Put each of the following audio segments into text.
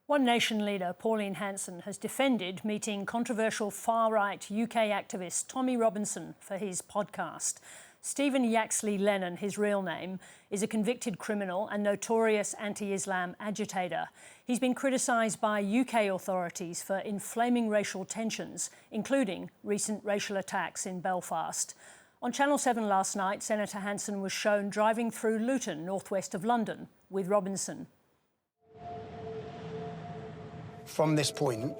One Nation leader, Pauline Hanson, has defended meeting controversial far-right UK activist Tommy Robinson for his podcast. Stephen Yaxley-Lennon, his real name, is a convicted criminal and notorious anti-Islam agitator. He's been criticised by UK authorities for inflaming racial tensions, including recent racial attacks in Belfast. On Channel 7 last night, Senator Hanson was shown driving through Luton, northwest of London, with Robinson. From this point,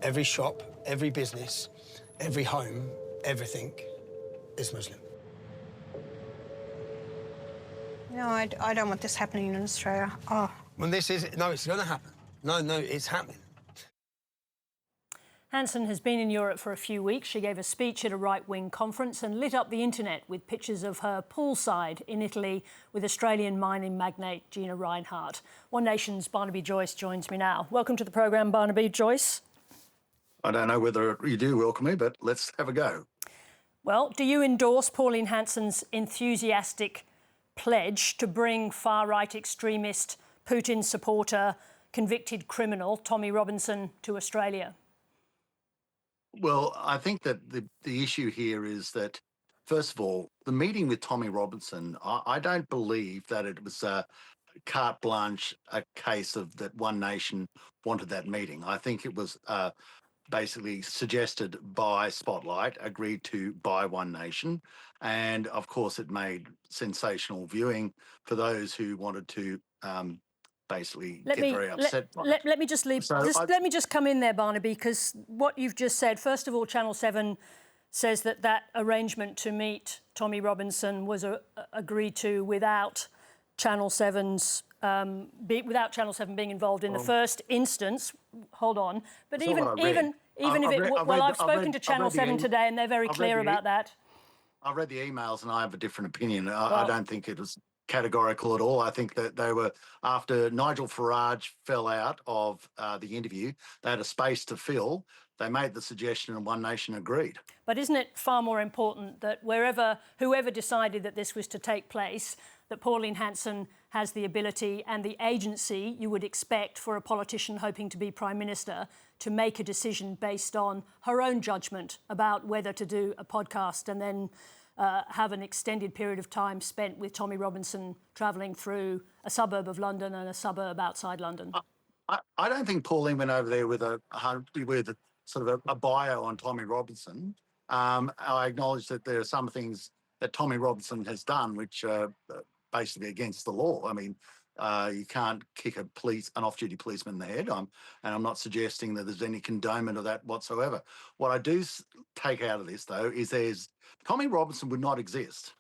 every shop, every business, every home, everything is Muslim. No, I don't want this happening in Australia. Oh. Well, it's going to happen. No, it's happening. Hanson has been in Europe for a few weeks. She gave a speech at a right-wing conference and lit up the internet with pictures of her poolside in Italy with Australian mining magnate Gina Rinehart. One Nation's Barnaby Joyce joins me now. Welcome to the programme, Barnaby Joyce. I don't know whether you do welcome me, but let's have a go. Well, do you endorse Pauline Hanson's enthusiastic pledge to bring far-right extremist, Putin supporter, convicted criminal Tommy Robinson to Australia? Well, I think that the issue here is that, first of all, the meeting with Tommy Robinson, I don't believe that it was a carte blanche, a case of that One Nation wanted that meeting. I think it was basically suggested by Spotlight, agreed to by One Nation, and of course it made sensational viewing for those who wanted to basically very upset by it. Let me just leave. Let me just come in there, Barnaby, because what you've just said. First of all, Channel 7 says that arrangement to meet Tommy Robinson was agreed to without Channel 7's without Channel 7 being involved in the first instance. Hold on, but even if I've spoken to Channel 7 today, and they're very clear about that. I've read the emails, and I have a different opinion. I don't think it was categorical at all. I think that they were, after Nigel Farage fell out of the interview, they had a space to fill. They made the suggestion and One Nation agreed. But isn't it far more important that whoever decided that this was to take place, that Pauline Hanson has the ability and the agency you would expect for a politician hoping to be Prime Minister to make a decision based on her own judgment about whether to do a podcast and then have an extended period of time spent with Tommy Robinson travelling through a suburb of London and a suburb outside London? I don't think Pauline went over there with a sort of a bio on Tommy Robinson. I acknowledge that there are some things that Tommy Robinson has done which are basically against the law. I mean, you can't kick an off-duty policeman in the head, and I'm not suggesting that there's any condonement of that whatsoever. What I do take out of this, though, is Tommy Robinson would not exist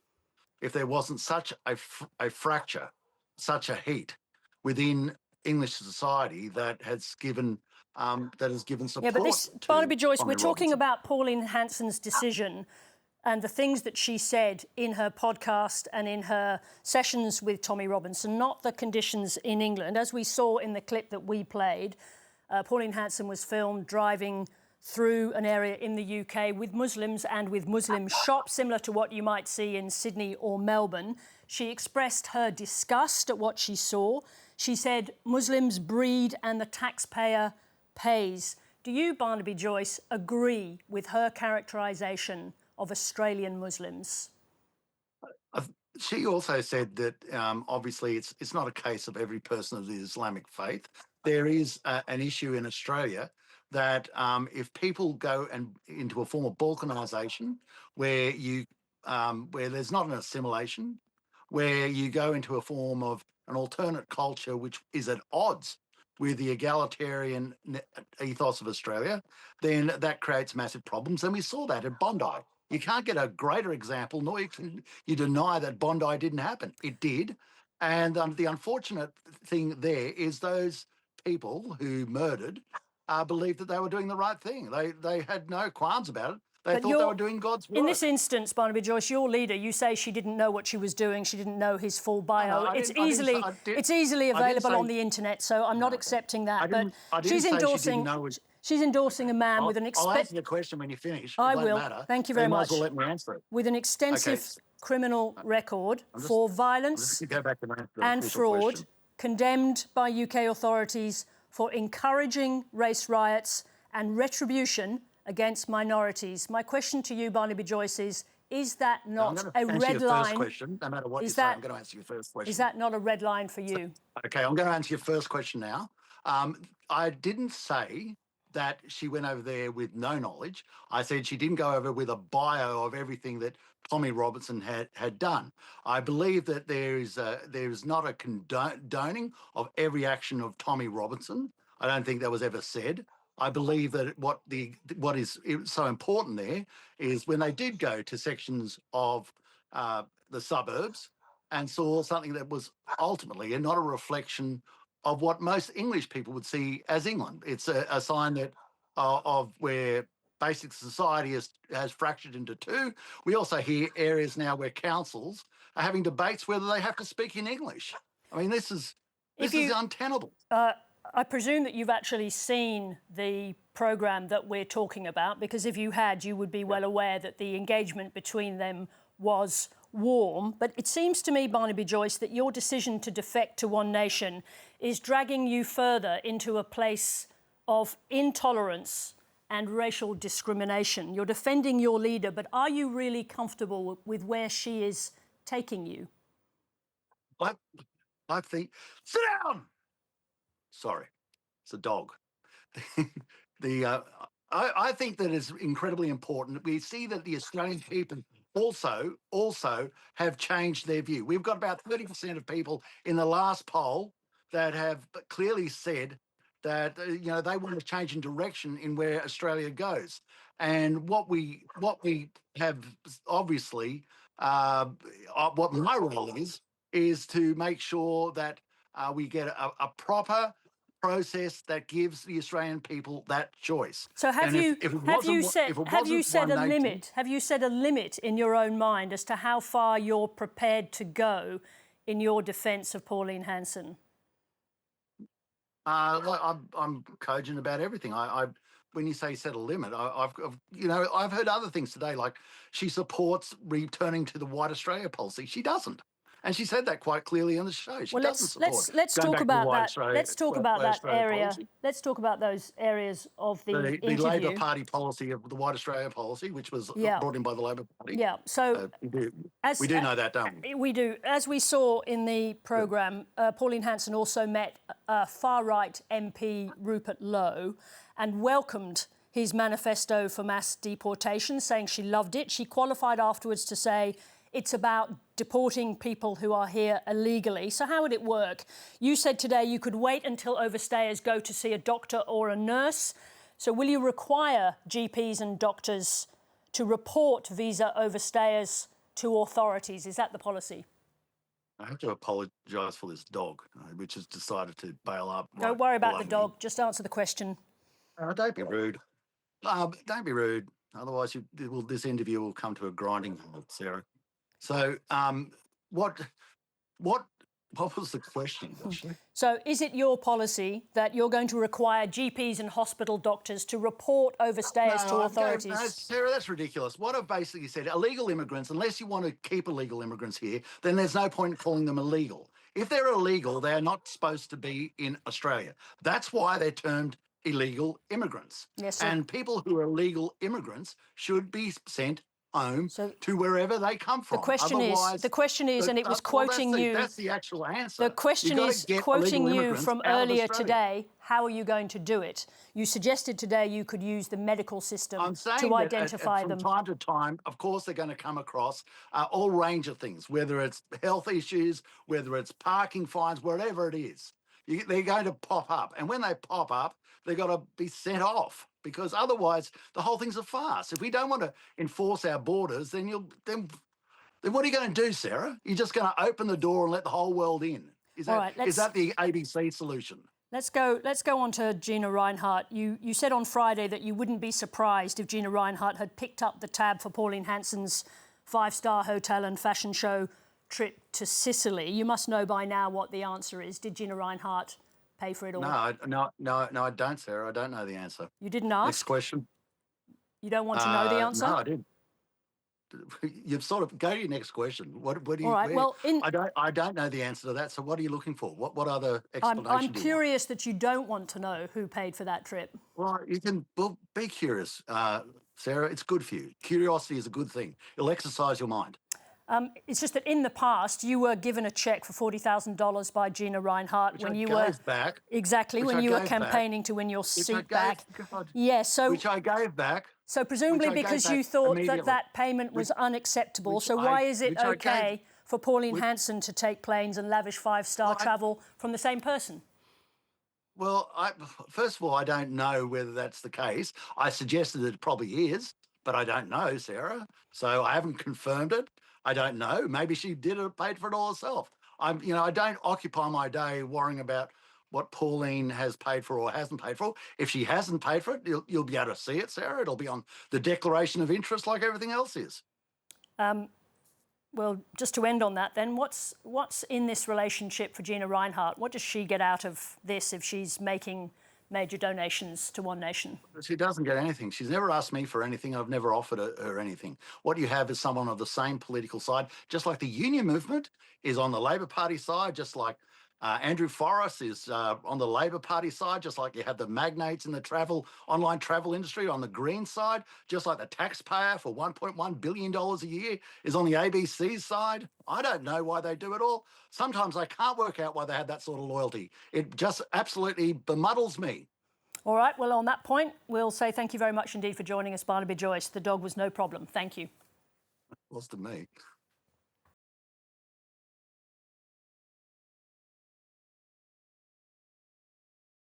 if there wasn't such a fracture, such a heat within English society that has given support. Yeah, but Barnaby Joyce, Tommy we're talking Robinson. about Pauline Hanson's decision and the things that she said in her podcast and in her sessions with Tommy Robinson, not the conditions in England. As we saw in the clip that we played, Pauline Hanson was filmed driving through an area in the UK with Muslims and with Muslim shops, similar to what you might see in Sydney or Melbourne. She expressed her disgust at what she saw. She said, Muslims breed and the taxpayer pays. Do you, Barnaby Joyce, agree with her characterisation of Australian Muslims? She also said that obviously it's not a case of every person of the Islamic faith. There is an issue in Australia that if people go into a form of balkanisation where there's not an assimilation, where you go into a form of an alternate culture which is at odds with the egalitarian ethos of Australia, then that creates massive problems. And we saw that at Bondi. You can't get a greater example, nor can you deny that Bondi didn't happen. It did. And the unfortunate thing there is those people who murdered believed that they were doing the right thing. They had no qualms about it. They thought they were doing God's work. In this instance, Barnaby Joyce, your leader, you say she didn't know what she was doing. She didn't know his full bio. It's easily available on the internet, so I'm not accepting that. But she's endorsing. She's endorsing a man with an... I'll answer the question when you finish. I will. Matter. Thank you very much. You might as well let me answer it. With an extensive criminal record for violence and fraud, condemned by UK authorities for encouraging race riots and retribution against minorities. My question to you, Barnaby Joyce, is that not a red line? Question, no matter what you say, I'm going to answer your first question. Is that not a red line for you? Okay, I'm going to answer your first question now. I didn't say that she went over there with no knowledge. I said she didn't go over with a bio of everything that Tommy Robinson had done. I believe that there is not a condoning of every action of Tommy Robinson. I don't think that was ever said. I believe that what is so important there is when they did go to sections of the suburbs and saw something that was ultimately not a reflection of what most English people would see as England. It's a sign that of where basic society has fractured into two. We also hear areas now where councils are having debates whether they have to speak in English. I mean, this is untenable. I presume that you've actually seen the programme that we're talking about, because if you had, you would be well aware that the engagement between them was warm. But it seems to me, Barnaby Joyce, that your decision to defect to One Nation is dragging you further into a place of intolerance and racial discrimination. You're defending your leader, but are you really comfortable with where she is taking you? I think, sit down! Sorry, it's a dog. I think that is incredibly important. We see that the Australian people also have changed their view. We've got about 30% of people in the last poll that have clearly said that they want to change in direction in where Australia goes. And what we have obviously, what my role is to make sure that we get a proper process that gives the Australian people that choice. So have you set a limit? Have you set a limit in your own mind as to how far you're prepared to go in your defence of Pauline Hanson? I'm cogent about everything. When you say set a limit, I've heard other things today, like she supports returning to the White Australia policy. She doesn't. And she said that quite clearly on the show. She doesn't support. Let's talk about that. Let's talk about that area. Policy. Let's talk about those areas of the interview. The Labor Party policy of the White Australia policy, which was brought in by the Labor Party. Yeah. So we do know that, don't we? We do. As we saw in the programme, Pauline Hanson also met far-right MP Rupert Lowe and welcomed his manifesto for mass deportation, saying she loved it. She qualified afterwards to say, it's about deporting people who are here illegally. So how would it work? You said today you could wait until overstayers go to see a doctor or a nurse. So will you require GPs and doctors to report visa overstayers to authorities? Is that the policy? I have to apologise for this dog, which has decided to bail up. Don't worry about the dog. Just answer the question. Don't be rude. Don't be rude. Otherwise, this interview will come to a grinding halt, Sarah. So, what was the question, actually? So, is it your policy that you're going to require GPs and hospital doctors to report overstayers to authorities? No, Sarah, that's ridiculous. What I've basically said, illegal immigrants, unless you want to keep illegal immigrants here, then there's no point in calling them illegal. If they're illegal, they're not supposed to be in Australia. That's why they're termed illegal immigrants. Yes, sir. And people who are illegal immigrants should be sent home to wherever they come from. The question is, and it was quoting you. That's the actual answer. The question is quoting you from earlier today. How are you going to do it? You suggested today you could use the medical system to identify them. From time to time, of course, they're going to come across all range of things, whether it's health issues, whether it's parking fines, whatever it is. They're going to pop up. And when they pop up, they've got to be sent off, because otherwise the whole thing's a farce. If we don't want to enforce our borders, then what are you going to do, Sarah? You're just going to open the door and let the whole world in. Is that the ABC solution? Let's go on to Gina Rinehart. You said on Friday that you wouldn't be surprised if Gina Rinehart had picked up the tab for Pauline Hanson's 5-star hotel and fashion show trip to Sicily. You must know by now what the answer is. Did Gina Rinehart pay for it all? No, I don't, Sarah. I don't know the answer. You didn't ask? Next question. You don't want to know the answer? No, I didn't. you've sort of go to your next question. What do All you? right. Where, Well, I don't know the answer to that. So what are you looking for? What other I'm explanation do you want? curious that you don't want to know who paid for that trip. Well, you can be curious, Sarah. It's good for you. Curiosity is a good thing. It'll exercise your mind. It's just that in the past you were given a cheque for $40,000 by Gina Rinehart Which when I you gave were back. exactly Which when I you were gave back. campaigning to win your Which I seat back. God, Yes. So which I gave back. So presumably which I gave because back you thought that immediately. that payment was unacceptable. which So I- why is it which I gave- okay for Pauline which- Hanson to take planes and lavish five-star Well, travel from the same person? Well, first of all, I don't know whether that's the case. I suggested that it probably is, but I don't know, Sarah. So I haven't confirmed it. I don't know. Maybe she did it, paid for it all herself. I don't occupy my day worrying about what Pauline has paid for or hasn't paid for. If she hasn't paid for it, you'll be able to see it, Sarah. It'll be on the declaration of interest like everything else is. Well, just to end on that then, what's in this relationship for Gina Rinehart? What does she get out of this if she's making major donations to One Nation? She doesn't get anything. She's never asked me for anything. I've never offered her anything. What you have is someone of the same political side, just like the union movement is on the Labor Party side, just like Andrew Forrest is on the Labor Party side, just like you have the magnates in the online travel industry on the Green side, just like the taxpayer for $1.1 billion a year is on the ABC side. I don't know why they do it all. Sometimes I can't work out why they have that sort of loyalty. It just absolutely bemuddles me. All right, well, on that point, we'll say thank you very much indeed for joining us, Barnaby Joyce. The dog was no problem. Thank you. It was to me.